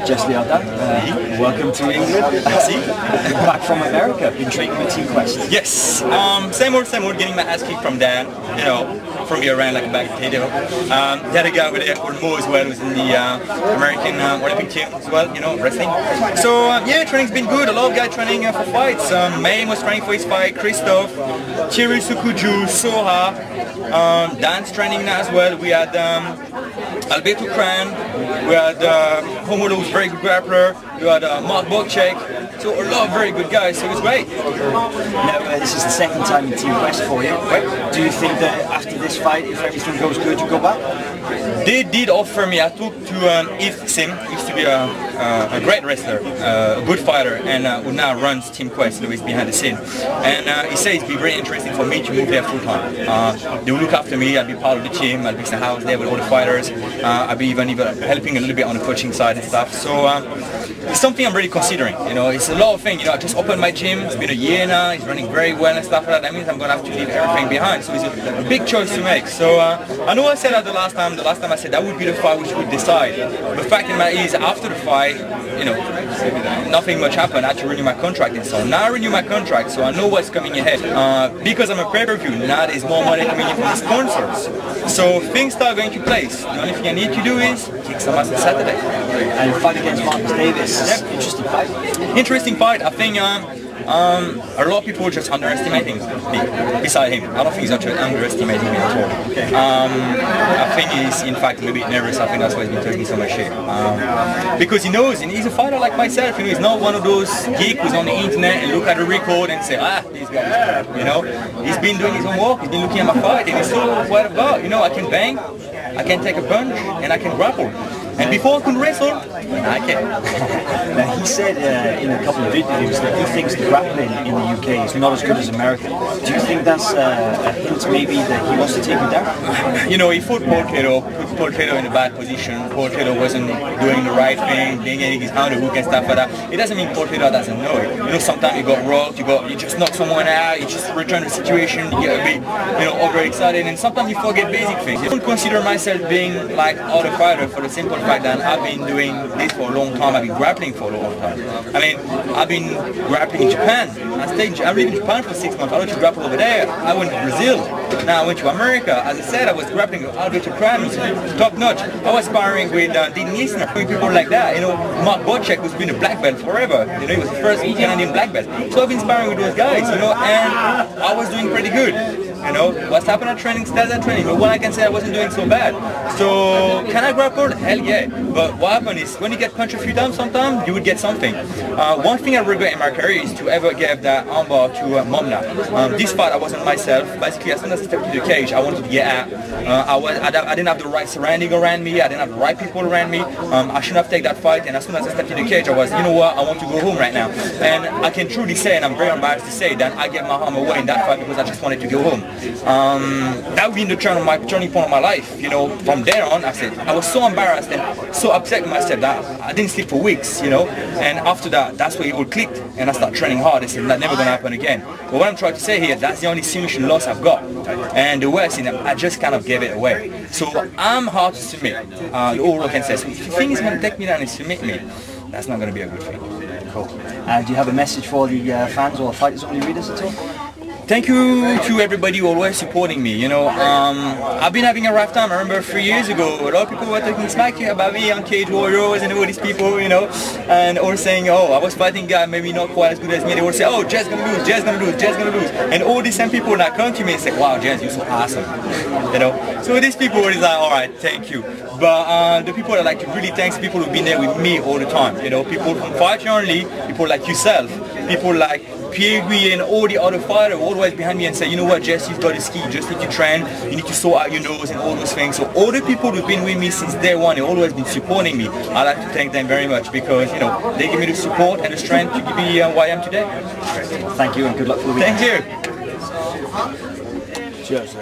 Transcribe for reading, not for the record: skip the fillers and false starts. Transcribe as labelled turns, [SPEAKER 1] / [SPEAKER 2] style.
[SPEAKER 1] Jess The Joker Liaudin, welcome to England. Back from America, been training with Team Quest.
[SPEAKER 2] Yes, same old, getting my ass kicked from Dan, you know, from me around like a bag of potato. The other guy over there, Mo as well, was in the American Olympic team as well, you know, wrestling. So yeah, training's been good. A lot of guys training for fights. May was training for his fight, Christophe, Thierry Sukuju, Soha, Dan's training now as well. We had Alberto Cran, we had Homolo, who's a very good grappler, we had Mark Bokchek, so a lot of very good guys, so it was great.
[SPEAKER 1] Now, this is the second time in Team Quest for you. Do you think that after this fight, if everything goes good, you go back?
[SPEAKER 2] They did offer me. I talked to Yves Sim, used to be a great wrestler, a good fighter, and who now runs Team Quest, who is behind the scene. And he said it'd be very interesting for me to move there full time. They will look after me, I'll be part of the team, I'll be in the house there with all the fighters, I'll be even helping a little bit on the coaching side and stuff. So it's something I'm really considering. You know, it's a lot of things. You know, I just opened my gym, it's been a year now, it's running very well and stuff like that. That means I'm going to have to leave everything behind. So it's a big choice to make. So I know I said that the last time I said that would be the fight which would decide. The fact in my is after the fight, you know, nothing much happened. I had to renew my contract and so now I renew my contract, so I know what's coming ahead. Because I'm a pay-per-view, now there's more money coming in from the sponsors. So things start going to place. The only thing I need to do is kick some ass on Saturday.
[SPEAKER 1] And fight against Marcus Davis.
[SPEAKER 2] Yep.
[SPEAKER 1] Interesting fight.
[SPEAKER 2] Interesting fight. I think a lot of people are just underestimating me beside him. I don't think he's actually underestimating me at all. I think he's in fact a little bit nervous. I think that's why he's been taking so much shit. Because he knows, and he's a fighter like myself. You know, he's not one of those geeks who's on the internet and look at the record and say, this guy is good. You know, he's been doing his own work. He's been looking at my fight, and he's still what I've got. You know, I can bang, I can take a punch, and I can grapple. And before I could wrestle, I can.
[SPEAKER 1] Now he said in a couple of interviews that he thinks the grappling in the UK is not as good as America. Do you think that's a hint maybe that he wants to take him down?
[SPEAKER 2] You know, he fought Paul Cato, put Paul Cato in a bad position. Paul Cato wasn't doing the right thing, getting his hand the hook and stuff like that. It doesn't mean Paul Cato doesn't know it. You know, sometimes you got rocked, you just knock someone out, you just return the situation, you get a bit, you know, overexcited, and sometimes you forget basic things. I don't consider myself being like other fighters for the simple fact that I've been doing this for a long time. I've been grappling for a long time. I mean, I've been grappling in Japan. I lived in Japan for 6 months. I went to grapple over there. I went to Brazil. Now I went to America. As I said, I was grappling with Alberto Cran, top notch. I was sparring with Dean Nisner, people like that. You know, Mark Bokchek, who's been a black belt forever. You know, he was the first Canadian black belt. So I've been sparring with those guys, you know, and I was doing pretty good. You know, what's happened at training stays at training. But what I can say, I wasn't doing so bad. So, can I grapple? Hell yeah. But what happened is, when you get punched a few times, sometimes you would get something. One thing I regret in my career is to ever give that armbar to Momna. This fight, I wasn't myself. Basically, as soon as I stepped into the cage, I wanted to get out. I didn't have the right surrounding around me. I didn't have the right people around me. I shouldn't have taken that fight. And as soon as I stepped into the cage, I was, you know what, I want to go home right now. And I can truly say, and I'm very embarrassed to say, that I gave my arm away in that fight because I just wanted to go home. That would be the turning point of my life. You know, from there on, I was so embarrassed and so upset with myself that I didn't sleep for weeks. You know, and after that, that's where it all clicked, and I started training hard. I said that's never gonna happen again. But what I'm trying to say here, that's the only submission loss I've got, and the worst, I just kind of gave it away. So I'm hard to submit. All I can say is, if you think it's gonna take me down and submit me, that's not gonna be a good thing.
[SPEAKER 1] Cool. Do you have a message for the fans or fighters only readers at all?
[SPEAKER 2] Thank you to everybody who always supporting me. You know, I've been having a rough time. I remember 3 years ago, a lot of people were talking smack about me on Cage Warriors and all these people, you know, and all saying, oh, I was fighting guy maybe not quite as good as me. They would say, oh, Jess gonna lose, Jess gonna lose, Jess gonna lose. And all these same people now come to me and say, wow, Jess, you're so awesome. You know, so these people is like, all right, thank you. But the people that like to really thank the people who've been there with me all the time. You know, people from Fight Only, people like yourself, people like Pierre and all the other fighters always behind me and say, you know what, Jess, you've got to ski, you just need to train, you need to sort out your nose and all those things. So all the people who've been with me since day one, they've always been supporting me. I'd like to thank them very much because, you know, they give me the support and the strength to be who I am today.
[SPEAKER 1] Thank you and good luck for the weekend.
[SPEAKER 2] Thank you.
[SPEAKER 1] Cheers.